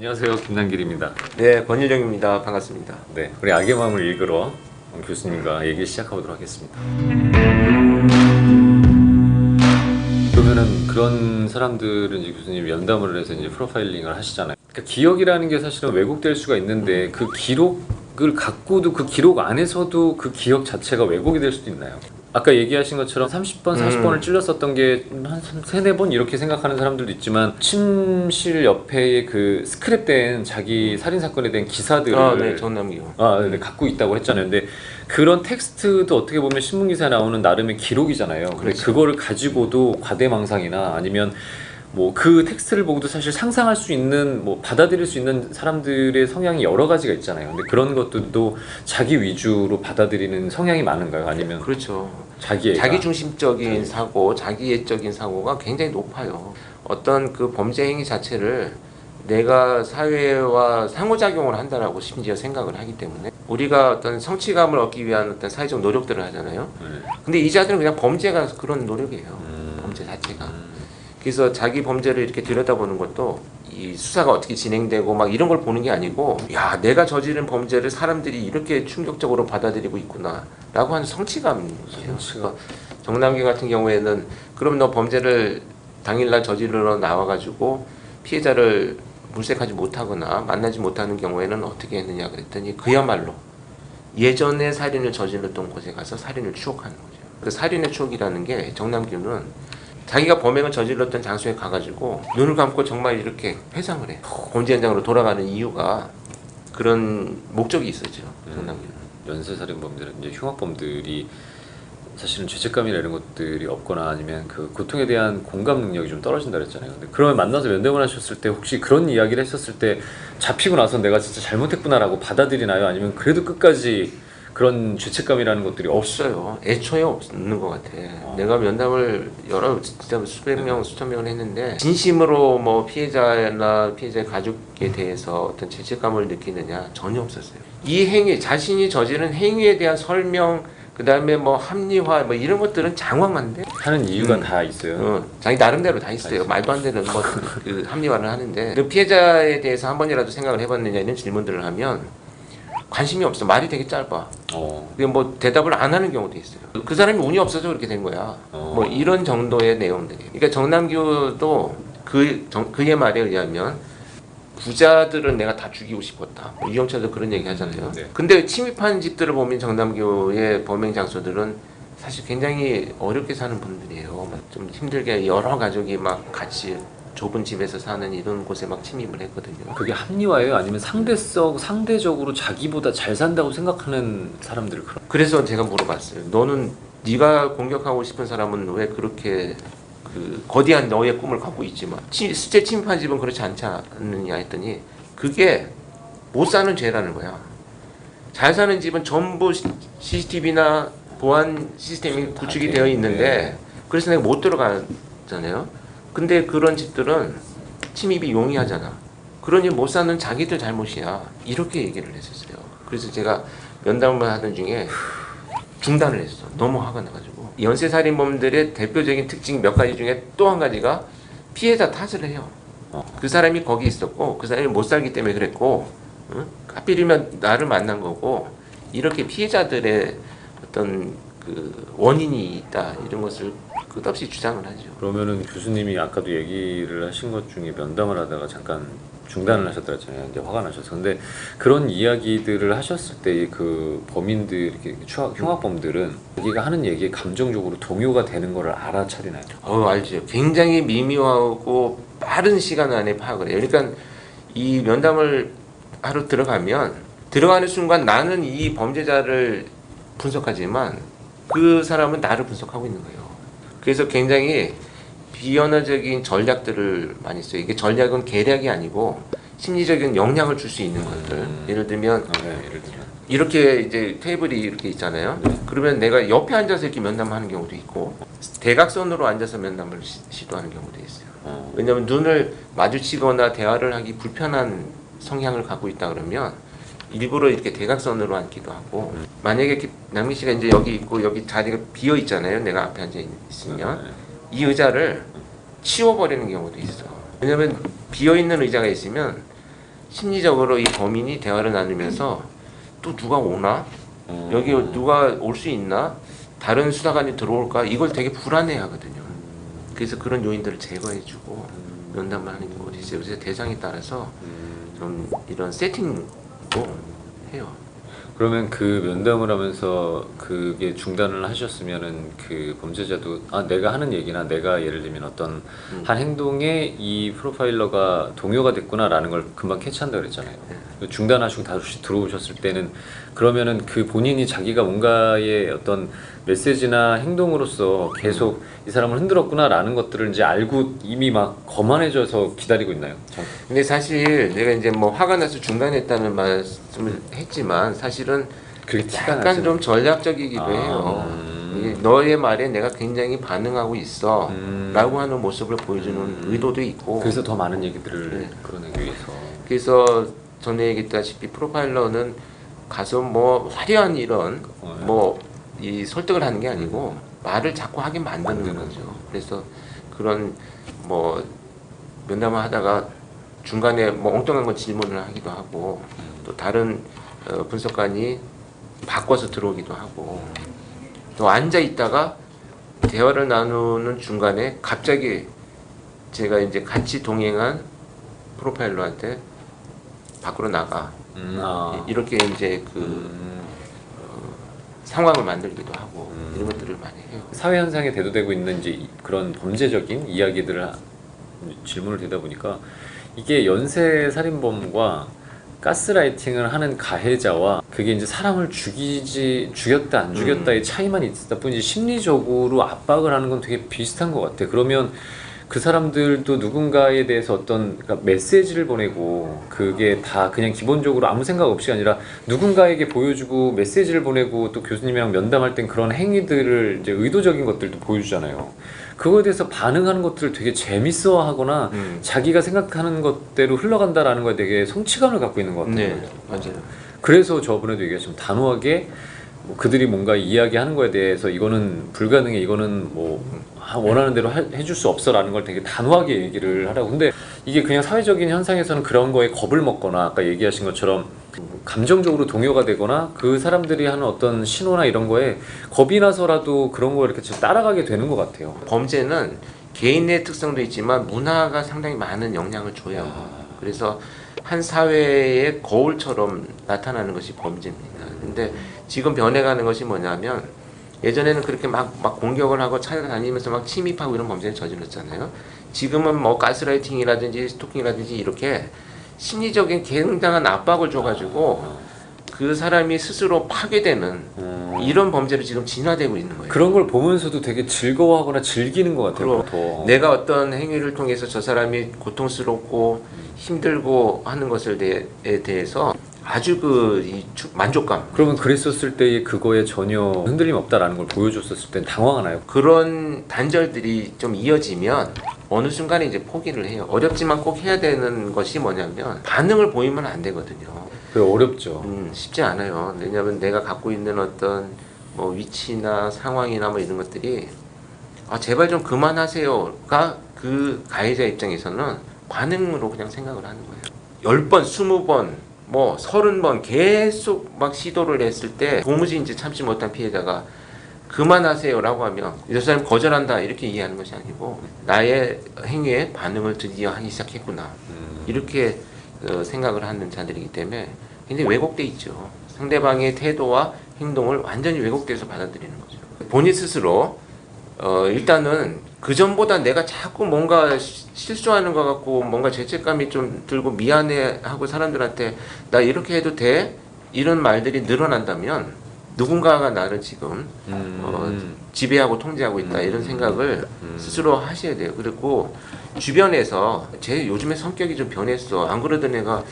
안녕하세요, 김남길입니다. 네, 권유정입니다. 반갑습니다. 네, 우리 악의 마음을 읽으러 교수님과 얘기 시작해보도록 하겠습니다. 그러면은 그런 사람들은 이제 교수님 면담을 해서 이제 프로파일링을 하시잖아요. 그러니까 기억이라는 게 사실은 왜곡될 수가 있는데 그 기록을 갖고도 그 기록 안에서도 그 기억 자체가 왜곡이 될 수도 있나요? 아까 얘기하신 것처럼 30번, 40번을 찔렀었던 게 한 3, 4번 이렇게 생각하는 사람들도 있지만 침실 옆에 그 스크랩된 자기 살인사건에 대한 기사들을 네, 전남기요. 네, 갖고 있다고 했잖아요. 근데 그런 텍스트도 어떻게 보면 신문기사에 나오는 나름의 기록이잖아요. 근데 그렇죠. 그거를 가지고도 과대망상이나 아니면 뭐 그 텍스트를 보고도 사실 상상할 수 있는 뭐 받아들일 수 있는 사람들의 성향이 여러 가지가 있잖아요. 근데 그런 것들도 자기 위주로 받아들이는 성향이 많은가요? 아니면 그렇죠. 자기애가 자기 중심적인 사고, 자기애적인 사고가 굉장히 높아요. 어떤 그 범죄 행위 자체를 내가 사회와 상호작용을 한다라고 심지어 생각을 하기 때문에 우리가 어떤 성취감을 얻기 위한 어떤 사회적 노력들을 하잖아요. 네. 근데 이 자들은 그냥 범죄가 그런 노력이에요. 범죄 자체가. 그래서 자기 범죄를 이렇게 들여다보는 것도 이 수사가 어떻게 진행되고 막 이런 걸 보는 게 아니고, 야, 내가 저지른 범죄를 사람들이 이렇게 충격적으로 받아들이고 있구나 라고 하는 성취감이에요. 그러니까 정남기 같은 경우에는 그럼 너 범죄를 당일날 저지르러 나와가지고 피해자를 물색하지 못하거나 만나지 못하는 경우에는 어떻게 했느냐 그랬더니 그야말로 예전에 살인을 저질렀던 곳에 가서 살인을 추억하는 거죠. 그 살인의 추억이라는 게 정남규는 자기가 범행을 저질렀던 장소에 가가지고 눈을 감고 정말 이렇게 회상을 해. 범죄 현장으로 돌아가는 이유가 그런 목적이 있었죠. 정남규는. 연쇄살인범들은 이제 흉악범들이 사실은 죄책감이나 이런 것들이 없거나 아니면 그 고통에 대한 공감 능력이 좀 떨어진다 그랬잖아요. 근데 그러면 만나서 면담을 하셨을 때 혹시 그런 이야기를 했었을 때 잡히고 나서 내가 진짜 잘못했구나라고 받아들이나요? 아니면 그래도 끝까지 그런 죄책감이라는 것들이 없어요. 애초에 없는 것 같아. 내가 면담을 여러 진짜 수백 명, 수천 명을 했는데 진심으로 뭐 피해자나 피해자의 가족에 대해서 어떤 죄책감을 느끼느냐 전혀 없었어요. 이 행위, 자신이 저지른 행위에 대한 설명, 그 다음에 뭐 합리화, 뭐 이런 것들은 장황한데 하는 이유가 다 있어요. 자기 나름대로 다 있어요. 말도 안 되는 뭐 그 합리화를 하는데 그 피해자에 대해서 한 번이라도 생각을 해봤느냐 이런 질문들을 하면 관심이 없어. 말이 되게 짧아. 그게 뭐 대답을 안 하는 경우도 있어요. 그 사람이 운이 없어서 그렇게 된 거야. 뭐 이런 정도의 내용들이. 그러니까 정남규도 그의 말에 의하면 부자들은 내가 다 죽이고 싶었다. 이영철도 그런 얘기 하잖아요. 네. 근데 침입한 집들을 보면 정남규의 범행 장소들은 사실 굉장히 어렵게 사는 분들이에요. 막 좀 힘들게 여러 가족이 막 같이 좁은 집에서 사는 이런 곳에 막 침입을 했거든요. 그게 합리화예요? 아니면 상대적으로 자기보다 잘 산다고 생각하는 사람들 그런? 그래서 제가 물어봤어요. 너는 네가 공격하고 싶은 사람은 왜 그렇게 그 거대한 너의 꿈을 갖고 있지만 실제 침입한 집은 그렇지 않지 않느냐 했더니 그게 못 사는 죄라는 거야. 잘 사는 집은 전부 CCTV나 보안 시스템이 구축이 되어 있는데 그래서 내가 못 들어가잖아요. 근데 그런 집들은 침입이 용이하잖아. 그러니 못 사는 자기들 잘못이야. 이렇게 얘기를 했었어요. 그래서 제가 면담을 하던 중에 중단을 했어. 너무 화가 나가지고. 연쇄살인범들의 대표적인 특징 몇 가지 중에 또 한 가지가 피해자 탓을 해요. 그 사람이 거기 있었고 그 사람이 못 살기 때문에 그랬고 하필이면 나를 만난 거고 이렇게 피해자들의 어떤 그 원인이 있다 이런 것을 끝없이 주장을 하죠. 그러면은 교수님이 아까도 얘기를 하신 것 중에 면담을 하다가 잠깐 중단을 하셨다 했잖아요. 이제 화가 나셔서. 근데 그런 이야기들을 하셨을 때 그 범인들 이렇게 흉악범들은 자기가 하는 얘기에 감정적으로 동요가 되는 거를 알아차리나요? 알죠. 굉장히 미묘하고 빠른 시간 안에 파악을 해요. 그러니까 이 면담을 하러 들어가는 순간 나는 이 범죄자를 분석하지만 그 사람은 나를 분석하고 있는 거예요. 그래서 굉장히 비언어적인 전략들을 많이 써요. 이게 전략은 계략이 아니고 심리적인 영향을 줄 수 있는 것들. 예를 들면 이렇게 이제 테이블이 이렇게 있잖아요. 그러면 내가 옆에 앉아서 이렇게 면담하는 경우도 있고 대각선으로 앉아서 면담을 시도하는 경우도 있어요. 왜냐하면 눈을 마주치거나 대화를 하기 불편한 성향을 갖고 있다 그러면 일부러 이렇게 대각선으로 앉기도 하고 만약에 남기 씨가 이제 여기 있고 여기 자리가 비어 있잖아요. 내가 앞에 앉아 있으면 이 의자를 치워버리는 경우도 있어. 왜냐하면 비어 있는 의자가 있으면 심리적으로 이 범인이 대화를 나누면서 또 누가 오나? 여기 누가 올 수 있나? 다른 수사관이 들어올까? 이걸 되게 불안해하거든요. 그래서 그런 요인들을 제거해주고 면담을 하는 경우도 있어요. 그래서 대상에 따라서 좀 이런 세팅도 해요. 그러면 그 면담을 하면서 그게 중단을 하셨으면은 그 범죄자도 내가 하는 얘기나 내가 예를 들면 어떤 한 행동에 이 프로파일러가 동요가 됐구나라는 걸 금방 캐치한다 그랬잖아요. 중단하시고 다시 들어오셨을 때는 그러면은 그 본인이 자기가 뭔가의 어떤 메시지나 행동으로서 계속 이 사람을 흔들었구나라는 것들을 이제 알고 이미 막 거만해져서 기다리고 있나요? 근데 사실 내가 이제 뭐 화가 나서 중단했다는 말씀을 했지만 사실은 그게 티가 약간 나죠. 좀 전략적이기도 해요. 이게 너의 말에 내가 굉장히 반응하고 있어 라고 하는 모습을 보여주는 의도도 있고, 그래서 더 많은 얘기들을 네. 끌어내기 위해서. 그래서 전에 얘기했다시피 프로파일러는 가서 뭐 화려한 이런 뭐 이 설득을 하는 게 아니고 말을 자꾸 하게 만드는 거죠. 그래서 그런 뭐 면담을 하다가 중간에 뭐 엉뚱한 거 질문을 하기도 하고, 또 다른 분석관이 바꿔서 들어오기도 하고, 또 앉아 있다가 대화를 나누는 중간에 갑자기 제가 이제 같이 동행한 프로파일러한테 밖으로 나가 이렇게 이제 그 상황을 만들기도 하고 이런 것들을 많이 해요. 사회 현상에 대두되고 있는 이제 그런 범죄적인 이야기들을 질문을 드리다 보니까 이게 연쇄 살인범과 가스라이팅을 하는 가해자와 그게 이제 사람을 죽였다 안 죽였다의 차이만 있다 뿐이지 심리적으로 압박을 하는 건 되게 비슷한 것 같아. 그러면 그 사람들도 누군가에 대해서 어떤 그러니까 메시지를 보내고 그게 다 그냥 기본적으로 아무 생각 없이 아니라 누군가에게 보여주고 메시지를 보내고 또 교수님이랑 면담할 땐 그런 행위들을 이제 의도적인 것들도 보여주잖아요. 그거에 대해서 반응하는 것들을 되게 재밌어하거나 자기가 생각하는 것대로 흘러간다라는 거에 되게 성취감을 갖고 있는 것 같아요. 네, 맞아요. 그래서 저번에도 얘기했지만 단호하게 뭐 그들이 뭔가 이야기하는 거에 대해서 이거는 불가능해, 이거는 뭐 원하는 대로 해줄 수 없어라는 걸 되게 단호하게 얘기를 하라고. 근데 이게 그냥 사회적인 현상에서는 그런 거에 겁을 먹거나 아까 얘기하신 것처럼 감정적으로 동요가 되거나 그 사람들이 하는 어떤 신호나 이런 거에 겁이 나서라도 그런 거 이렇게 따라가게 되는 것 같아요. 범죄는 개인의 특성도 있지만 문화가 상당히 많은 영향을 줘요. 그래서 한 사회의 거울처럼 나타나는 것이 범죄입니다. 근데 지금 변해가는 것이 뭐냐면, 예전에는 그렇게 막 공격을 하고 찾아다니면서 막 침입하고 이런 범죄를 저질렀잖아요. 지금은 뭐 가스라이팅이라든지 스토킹이라든지 이렇게 심리적인 굉장한 압박을 줘가지고 그 사람이 스스로 파괴되는 이런 범죄로 지금 진화되고 있는 거예요. 그런 걸 보면서도 되게 즐거워하거나 즐기는 것 같아요. 더. 내가 어떤 행위를 통해서 저 사람이 고통스럽고 힘들고 하는 것에 대해서 아주 만족감, 그러면 그랬었을 때 그거에 전혀 흔들림 없다라는 걸 보여줬었을 땐 당황하나요? 그런 단절들이 좀 이어지면 어느 순간에 이제 포기를 해요. 어렵지만 꼭 해야 되는 것이 뭐냐면 반응을 보이면 안 되거든요. 그게 어렵죠. 쉽지 않아요. 왜냐하면 내가 갖고 있는 어떤 뭐 위치나 상황이나 뭐 이런 것들이 제발 좀 그만하세요가 그 가해자 입장에서는 반응으로 그냥 생각을 하는 거예요. 10번, 20번, 뭐 30번 계속 막 시도를 했을 때 도무지 이제 참지 못한 피해자가 그만하세요라고 하면 이 사람 거절한다 이렇게 이해하는 것이 아니고 나의 행위에 반응을 드디어 하기 시작했구나 이렇게 생각을 하는 자들이기 때문에 굉장히 왜곡돼 있죠. 상대방의 태도와 행동을 완전히 왜곡돼서 받아들이는 거죠. 본인 스스로 일단은 그 전보다 내가 자꾸 뭔가 실수하는 것 같고 뭔가 죄책감이 좀 들고 미안해하고 사람들한테 나 이렇게 해도 돼? 이런 말들이 늘어난다면 누군가가 나를 지금 지배하고 통제하고 있다 이런 생각을 스스로 하셔야 돼요. 그리고 주변에서 제 요즘에 성격이 좀 변했어. 안 그러던 애가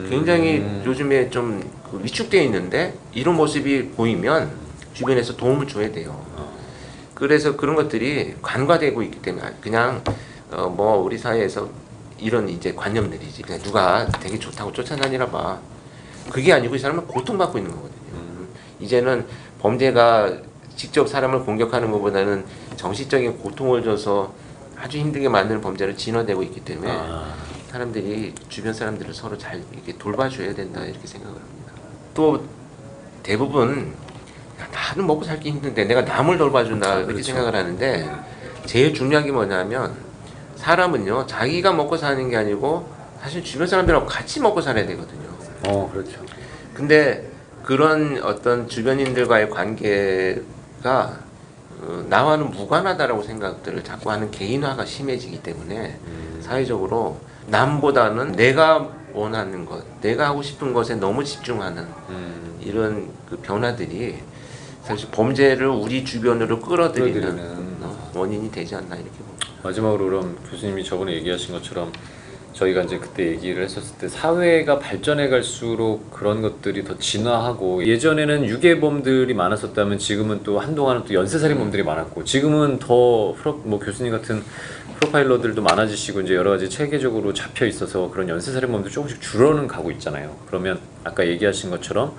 굉장히 요즘에 좀 위축되어 있는데 이런 모습이 보이면 주변에서 도움을 줘야 돼요. 그래서 그런 것들이 간과되고 있기 때문에 그냥 뭐 우리 사회에서 이런 이제 관념들이지. 그냥 누가 되게 좋다고 쫓아다니라 봐. 그게 아니고 이 사람은 고통받고 있는 거거든요. 이제는 범죄가 직접 사람을 공격하는 것보다는 정신적인 고통을 줘서 아주 힘들게 만드는 범죄로 진화되고 있기 때문에 사람들이 주변 사람들을 서로 잘 이렇게 돌봐줘야 된다 이렇게 생각을 합니다. 또 대부분 야, 나는 먹고 살기 힘든데 내가 남을 돌봐준다 이렇게 그렇죠. 생각을 하는데 제일 중요한 게 뭐냐면 사람은요 자기가 먹고 사는 게 아니고 사실 주변 사람들하고 같이 먹고 살아야 되거든요. 그렇죠. 근데 그런 어떤 주변인들과의 관계가 나와는 무관하다라고 생각들을 자꾸 하는 개인화가 심해지기 때문에 사회적으로 남보다는 내가 원하는 것, 내가 하고 싶은 것에 너무 집중하는 이런 그 변화들이 사실 범죄를 우리 주변으로 끌어들이는 원인이 되지 않나 이렇게 봅니다. 마지막으로 그럼 교수님이 저번에 얘기하신 것처럼 저희가 이제 그때 얘기를 했었을 때 사회가 발전해 갈수록 그런 것들이 더 진화하고 예전에는 유괴범들이 많았었다면 지금은 또 한동안은 또 연쇄살인범들이 많았고 지금은 더 뭐 교수님 같은 프로파일러들도 많아지시고 이제 여러 가지 체계적으로 잡혀 있어서 그런 연쇄살인범들이 조금씩 줄어는 가고 있잖아요. 그러면 아까 얘기하신 것처럼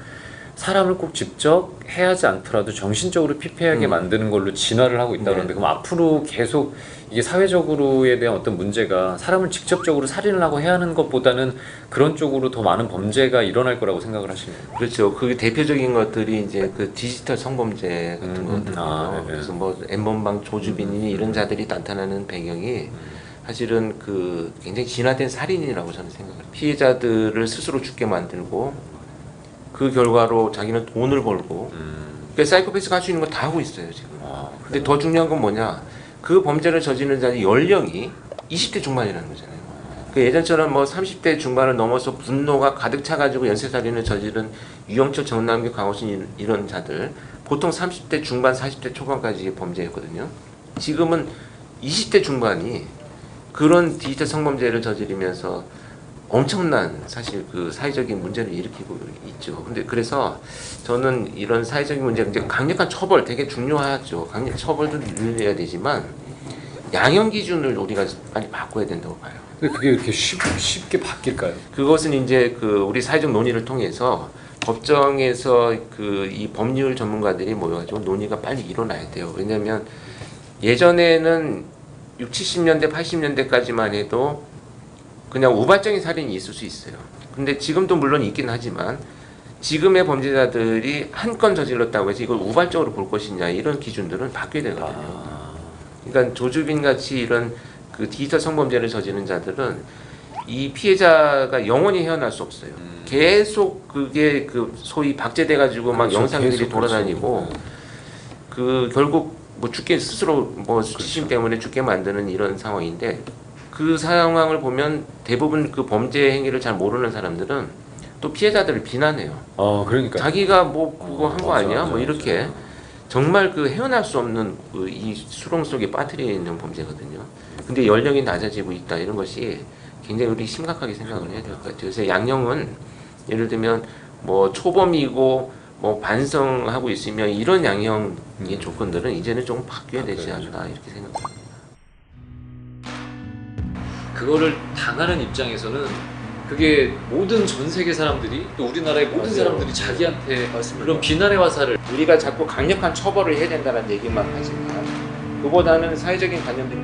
사람을 꼭 직접 해하지 않더라도 정신적으로 피폐하게 만드는 걸로 진화를 하고 있다 그러는데 그럼 앞으로 계속 이게 사회적으로에 대한 어떤 문제가 사람을 직접적으로 살인을 하고 해야 하는 것보다는 그런 쪽으로 더 많은 범죄가 일어날 거라고 생각을 하시는 거예요? 그렇죠. 그 대표적인 것들이 이제 그 디지털 성범죄 같은 거거든요. 그래서 뭐 N번방 조주빈이 이런 자들이 나타나는 배경이 사실은 그 굉장히 진화된 살인이라고 저는 생각해요. 피해자들을 스스로 죽게 만들고 그 결과로 자기는 돈을 벌고 그러니까 사이코패스가 할 수 있는 거 다 하고 있어요 지금. 근데 더 중요한 건 뭐냐 그 범죄를 저지르는 자의 연령이 20대 중반이라는 거잖아요. 그 예전처럼 뭐 30대 중반을 넘어서 분노가 가득 차가지고 연쇄살인을 저지른 유영철, 정남규, 강호순 이런 자들 보통 30대 중반, 40대 초반까지 범죄였거든요. 지금은 20대 중반이 그런 디지털 성범죄를 저지르면서 엄청난 사실 그 사회적인 문제를 일으키고 있죠. 근데 그래서 저는 이런 사회적인 문제, 이제 강력한 처벌 되게 중요하죠. 강력 처벌도 늘려야 되지만 양형 기준을 우리가 빨리 바꿔야 된다고 봐요. 근데 그게 이렇게 쉽게 바뀔까요? 그것은 이제 그 우리 사회적 논의를 통해서 법정에서 그 이 법률 전문가들이 모여가지고 논의가 빨리 일어나야 돼요. 왜냐하면 예전에는 60, 70년대, 80년대까지만 해도 그냥 우발적인 살인이 있을 수 있어요. 근데 지금도 물론 있긴 하지만 지금의 범죄자들이 한 건 저질렀다고 해서 이걸 우발적으로 볼 것이냐 이런 기준들은 바뀌어야 되거든요. 그러니까 조주빈 같이 이런 그 디지털 성범죄를 저지른 자들은 이 피해자가 영원히 헤어날 수 없어요. 계속 그게 그 소위 박제돼 가지고 막 그렇죠. 영상들이 계속 돌아다니고 그 결국 뭐 죽게 스스로 뭐 수치심 때문에 죽게 만드는 이런 상황인데 그 상황을 보면 대부분 그 범죄 행위를 잘 모르는 사람들은 또 피해자들을 비난해요. 그러니까 자기가 뭐 그거 한 거 맞아, 아니야? 맞아, 뭐 이렇게 맞아. 정말 그 헤어날 수 없는 그 이 수렁 속에 빠뜨려 있는 범죄거든요. 근데 연령이 낮아지고 있다 이런 것이 굉장히 우리 심각하게 생각을 해야 될 것 같아요. 그래서 양형은 예를 들면 뭐 초범이고 뭐 반성하고 있으면 이런 양형의 조건들은 이제는 좀 바뀌어야 되지 않나 이렇게 생각합니다. 그거를 당하는 입장에서는 그게 모든 전 세계 사람들이 또 우리나라의 모든 맞아요. 사람들이 자기한테 맞습니다. 그런 비난의 화살을 우리가 자꾸 강력한 처벌을 해야 된다는 얘기만 하지만 그보다는 사회적인 관념들이